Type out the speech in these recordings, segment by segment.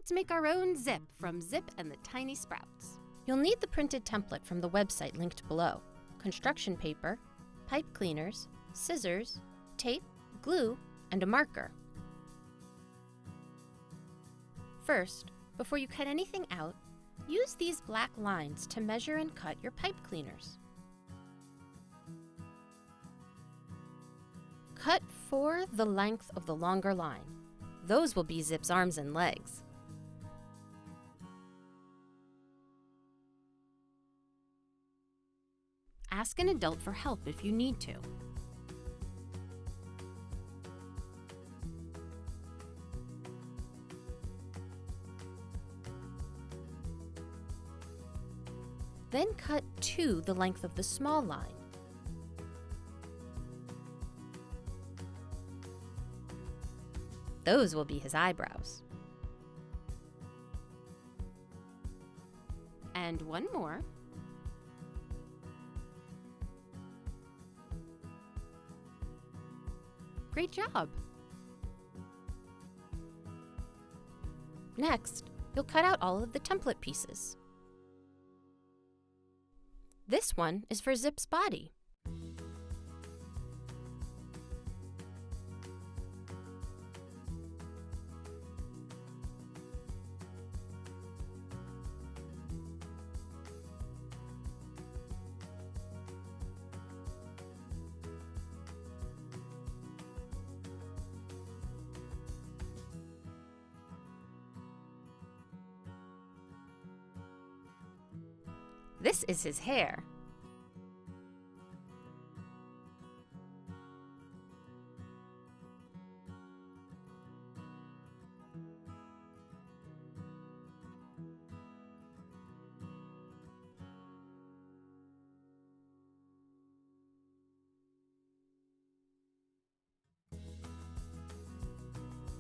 let's make our own zip from Zip and the Tiny Sprouts. You'll need the printed template from the website linked below, construction paper, pipe cleaners, scissors, tape, glue, and a marker. First, before you cut anything out, use these black lines to measure and cut your pipe cleaners. Cut for the length of the longer line. Those will be Zip's arms and legs. Ask an adult for help if you need to. Then cut to the length of the small line. Those will be his eyebrows. And one more. Great job! Next, you'll cut out all of the template pieces. This one is for Zip's body. This is his hair.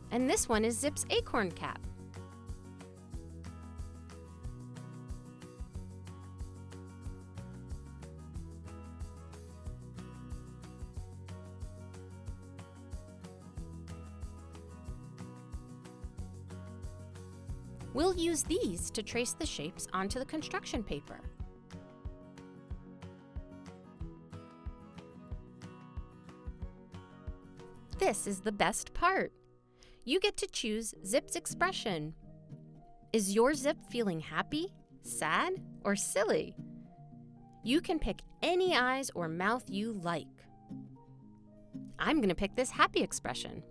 And this one is Zip's acorn cap. We'll use these to trace the shapes onto the construction paper. This is the best part. You get to choose Zip's expression. Is your Zip feeling happy, sad, or silly? You can pick any eyes or mouth you like. I'm going to pick this happy expression.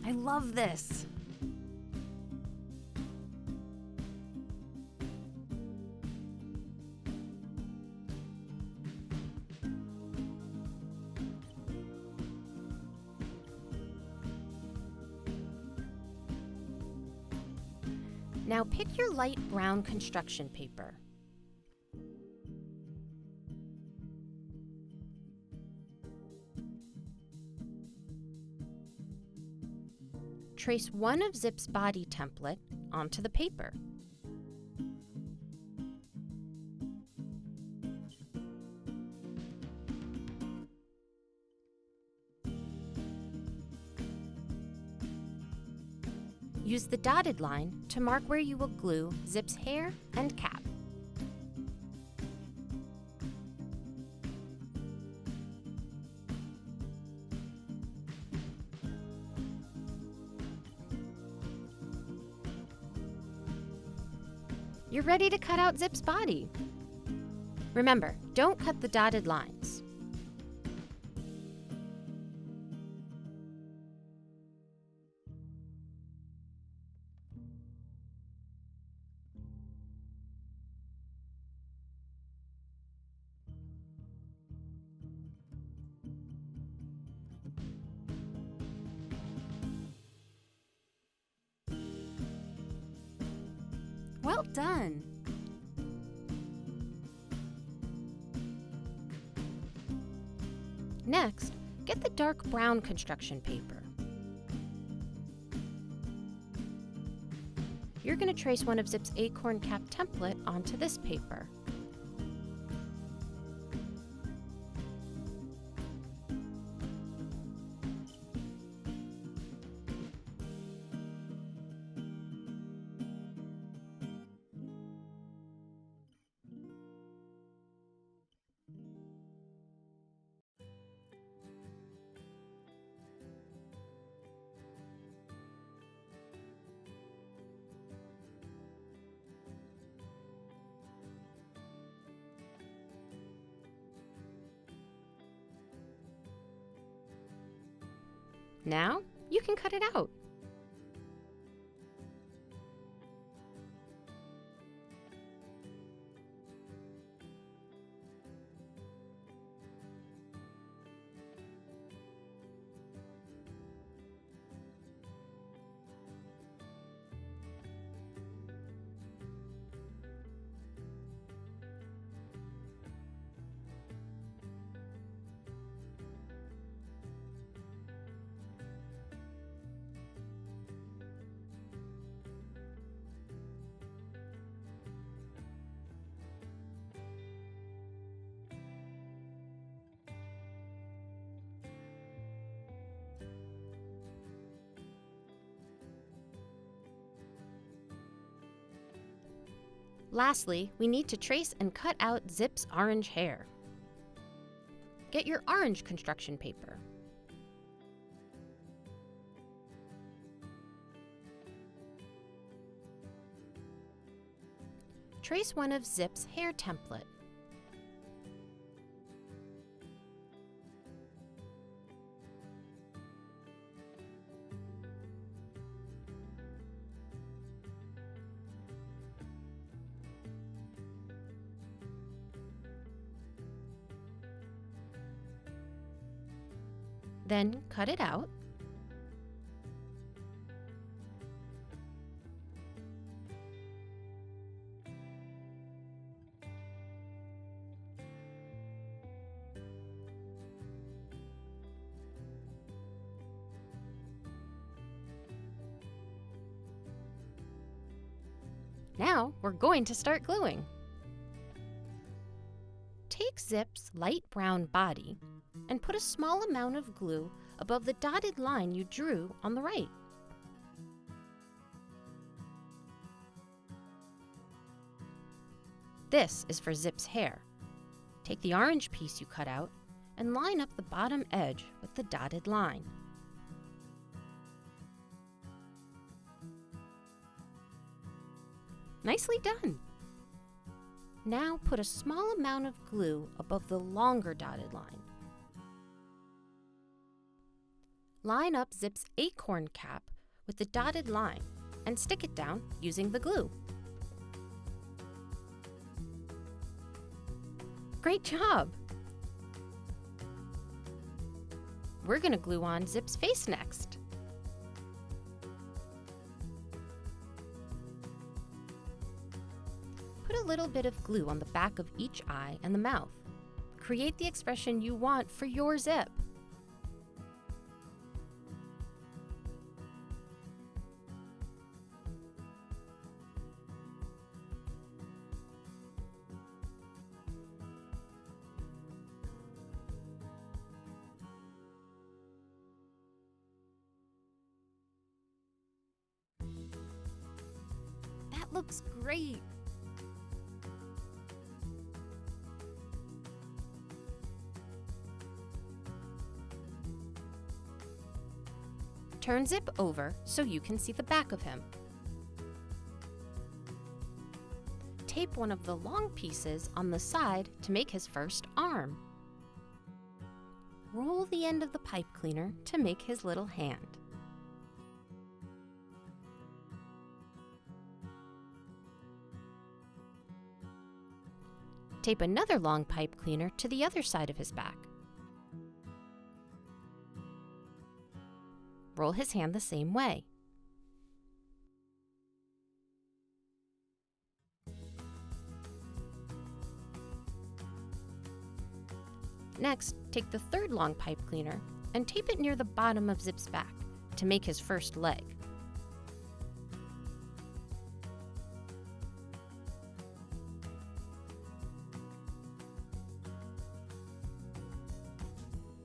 I love this. Now pick your light brown construction paper. Trace one of Zip's body template onto the paper. Use the dotted line to mark where you will glue Zip's hair and cap. You're ready to cut out Zip's body. Remember, don't cut the dotted lines. Well done! Next, get the dark brown construction paper. You're going to trace one of Zip's acorn cap template onto this paper. Now, you can cut it out. Lastly, we need to trace and cut out Zip's orange hair. Get your orange construction paper. Trace one of Zip's hair template. Then cut it out. Now we're going to start gluing. Take Zip's light brown body and put a small amount of glue above the dotted line you drew on the right. This is for Zip's hair. Take the orange piece you cut out and line up the bottom edge with the dotted line. Nicely done! Now put a small amount of glue above the longer dotted line. Line up Zip's acorn cap with the dotted line and stick it down using the glue. Great job! We're going to glue on Zip's face next. Put a little bit of glue on the back of each eye and the mouth. Create the expression you want for your Zip. That looks great! Turn Zip over so you can see the back of him. Tape one of the long pieces on the side to make his first arm. Roll the end of the pipe cleaner to make his little hand. Tape another long pipe cleaner to the other side of his back. Roll his hand the same way. Next, take the third long pipe cleaner and tape it near the bottom of Zip's back to make his first leg.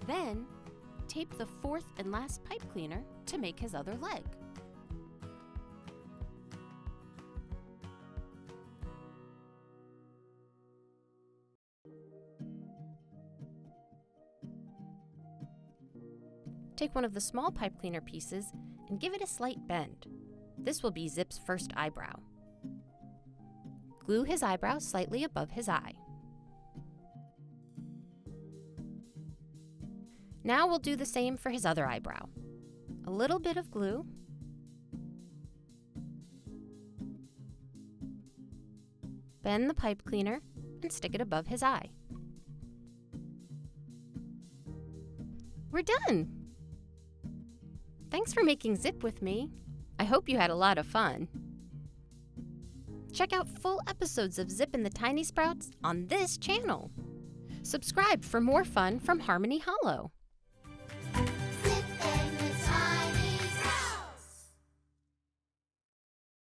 Then, tape the fourth and last pipe cleaner to make his other leg. Take one of the small pipe cleaner pieces and give it a slight bend. This will be Zip's first eyebrow. Glue his eyebrow slightly above his eye. Now we'll do the same for his other eyebrow. A little bit of glue, bend the pipe cleaner and stick it above his eye. We're done! Thanks for making Zip with me. I hope you had a lot of fun. Check out full episodes of Zip and the Tiny Sprouts on this channel. Subscribe for more fun from Harmony Hollow.